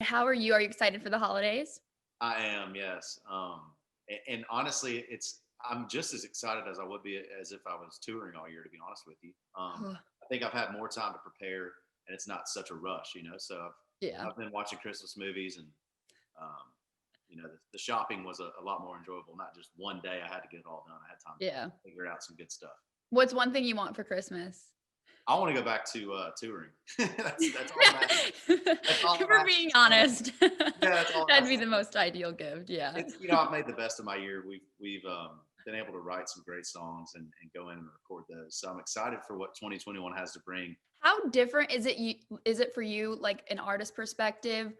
How are you? Are you excited for the holidays? I am, yes. And honestly, I'm just as excited as I would be as if I was touring all year. To be honest with you, I think I've had more time to prepare, and it's not such a rush, So Yeah. I've been watching Christmas movies, and um, the shopping was a lot more enjoyable. Not just one day; I had to get it all done. I had time to Yeah. figure out some good stuff. What's one thing you want for Christmas? I want to go back to touring. That's all I'm asking. That's all I'm For asking. being honest, Yeah, that's all I'm that'd be asking. the most ideal gift. Yeah. It's I've made the best of my year. We've been able to write some great songs and go in and record those. So I'm excited for what 2021 has to bring. How different is it for you, like an artist perspective,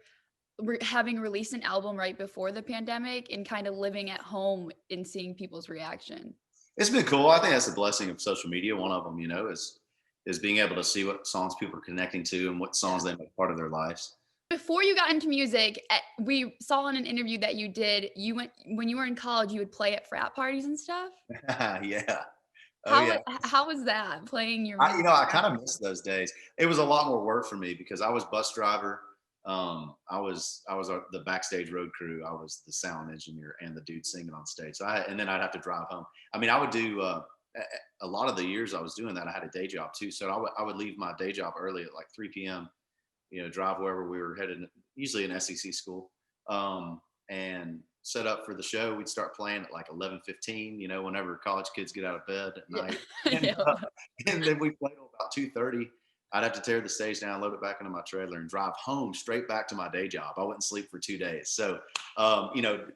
having released an album right before the pandemic and kind of living at home and seeing people's reaction? It's been cool. I think that's a blessing of social media. One of them, is being able to see what songs people are connecting to and what songs Yeah. they make part of their lives. Before you got into music, we saw in an interview that you did, you went when you were in college, you would play at frat parties and stuff. Yeah. Oh How yeah. how was that playing your I, music I at frat kind of parties? miss those days. It was a lot more work for me because I was bus driver. The backstage road crew. I was the sound engineer and the dude singing on stage. And then I'd have to drive home. I mean, I would do a lot of the years I was doing that. I had a day job too, so I would leave my day job early at like 3 p.m. Drive wherever we were headed, usually an SEC school, and set up for the show. We'd start playing at like 11:15. Whenever college kids get out of bed at Yeah. night, and Yeah. and then we played till about 2:30. I'd have to tear the stage down, load it back into my trailer, and drive home straight back to my day job. I wouldn't sleep for 2 days. So,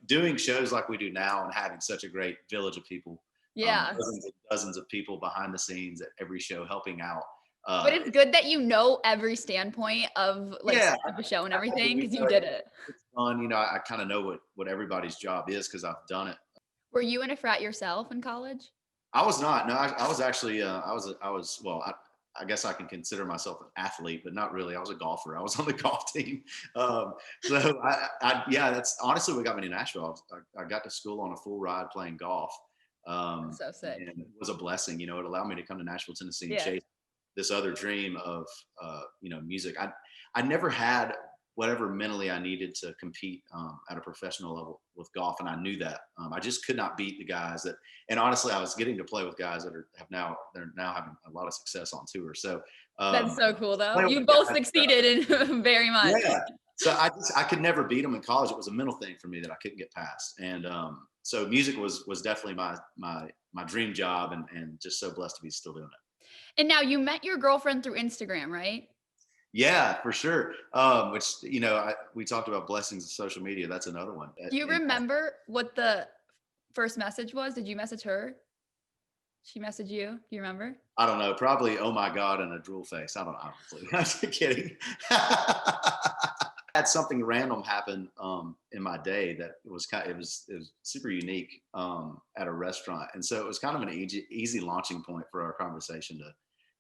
doing shows like we do now and having such a great village of people, Yeah. dozens and dozens of people behind the scenes at every show helping out. But it's good that you know every standpoint of, like, Yeah, setting up a show and I everything do. because you did it. It's fun. I kind of know what everybody's job is because I've done it. Were you in a frat yourself in college? I was not. No, I was actually. Well, I guess I can consider myself an athlete, but not really. I was a golfer. I was on the golf team. So yeah, that's honestly what got me to Nashville. I got to school on a full ride playing golf, That's so sick. and it was a blessing. It allowed me to come to Nashville, Tennessee, and Yeah. chase this other dream of music. I never had whatever mentally I needed to compete at a professional level with golf, and I knew that. I just could not beat the guys that. And honestly, I was getting to play with guys that they're now having a lot of success on tour. So That's um, so cool, though. playing You with both guys, succeeded in very much. yeah. So I could never beat them in college. It was a mental thing for me that I couldn't get past, and so music was definitely my dream job, and just so blessed to be still doing it. And now you met your girlfriend through Instagram, right? Yeah, for sure. Which we talked about blessings of social media. That's another one. Do you remember what the first message was? Did you message her? She messaged you? Do you remember? I don't know. Probably oh my god and a drool face. I don't know. Honestly, I'm just kidding. Had something random happen in my day that it was super unique at a restaurant, and so it was kind of an easy launching point for our conversation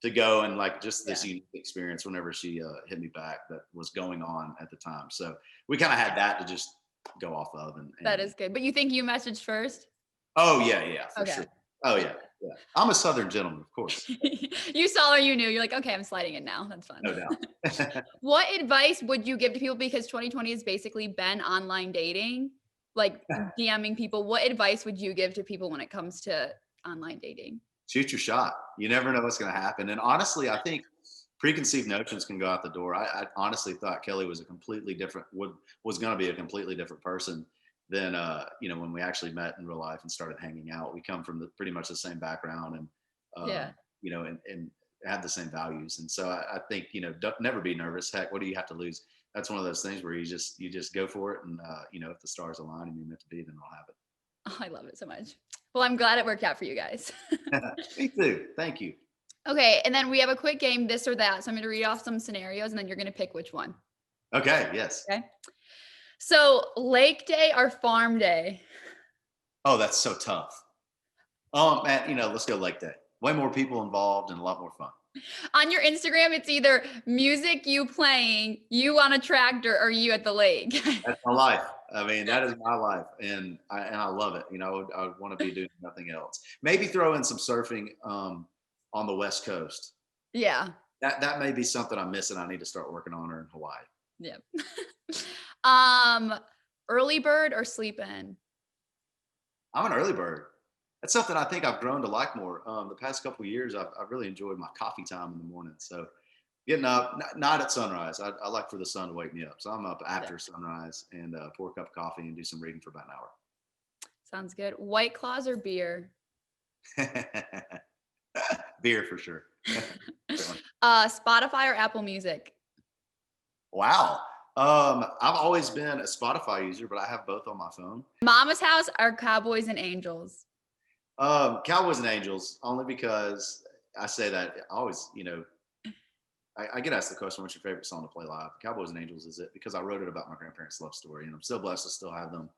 to go and like just this Yeah. unique experience whenever she hit me back that was going on at the time. So we kind of had that to just go off of, That and is good. But you think you messaged first? oh yeah, for Okay. sure. Oh yeah. I'm a Southern gentleman, of course, You saw her, you knew. You're like, "Okay, I'm sliding in now. That's fun." no doubt. What advice would you give to people, because 2020 has basically been online dating, like DMing people? What advice would you give to people when it comes to online dating? Shoot your shot. You never know what's going to happen. And honestly, I think preconceived notions can go out the door. I honestly thought Kelly was was going to be a completely different person than when we actually met in real life and started hanging out. We come from pretty much the same background, and Yeah. and have the same values. And so I think don't, never be nervous. Heck, what do you have to lose? That's one of those things where you just go for it, and if the stars align and you're meant to be, then it'll happen. Oh, I love it so much. Well, I'm glad it worked out for you guys. Me too. Thank you. Okay, and then we have a quick game, this or that. So I'm going to read off some scenarios and then you're going to pick which one. Okay. Yes. Okay. So, lake day or farm day? Oh, that's so tough. Man, let's go like that. Way more people involved and a lot more fun. On your Instagram, it's either music, you playing, you on a tractor, or you at the lake. That's my life. I mean, that is my life, and I love it. I would want to be doing nothing else. Maybe throw in some surfing on the West Coast. Yeah. That may be something I'm missing. I need to start working on, or in Hawaii. Yeah. Um, early bird or sleep in? I'm an early bird. That's something I think I've grown to like more. The past couple of years, I've really enjoyed my coffee time in the morning. So getting up, not at sunrise. I like for the sun to wake me up. So I'm up Yeah. after sunrise and pour a cup of coffee and do some reading for about Sounds good. White claws or beer? an hour. Beer for sure. Certainly. Spotify or Apple Music? Wow. I've always been a Spotify user, but I have both on my phone. Mama's house or Cowboys and Angels? Cowboys and Angels, only because I say that I always, I get asked the question, what's your favorite song to play live? Cowboys and Angels is it because I wrote it about my grandparents' love story, and I'm still blessed to still have them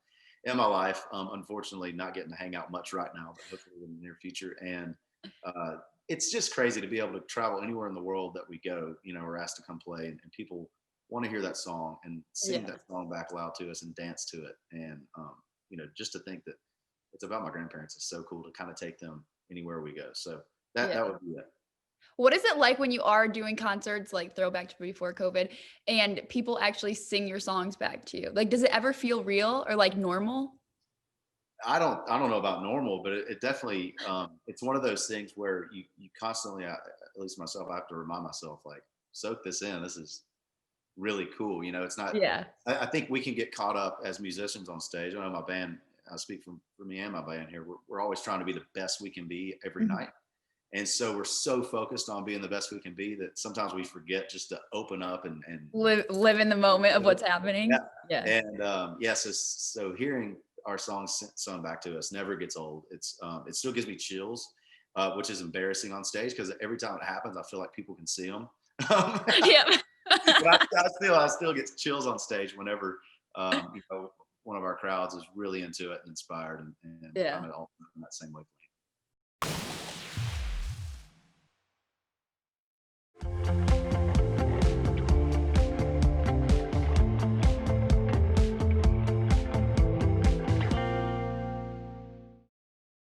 in my life. Unfortunately, not getting to hang out much right now, but hopefully in the near future. And uh, it's just crazy to be able to travel anywhere in the world that we go. We're asked to come play, and people want to hear that song and sing Yeah. that song back loud to us and dance to it. And just to think that it's about my grandparents is so cool to kind of take them anywhere we go. So that Yeah. that would be it. What is it like when you are doing concerts, like throwback to before COVID, and people actually sing your songs back to you? Like, does it ever feel real or like normal? I don't know about normal, but it definitely it's one of those things where you constantly, at least myself, I have to remind myself like soak this in. This is really cool. It's not. Yeah. I think we can get caught up as musicians on stage. I know my band. I speak for me and my band here. We're always trying to be the best we can be every Mhm. night. And so we're so focused on being the best we can be that sometimes we forget just to open up and Live in the moment of what's yeah. happening. Yeah. And so hearing our songs sung back to us never gets old. It still gives me chills, which is embarrassing on stage because every time it happens, I feel like people can see them. Yep. But I still get chills on stage whenever one of our crowds is really into it and inspired, and I'm Yeah. at all in that same way.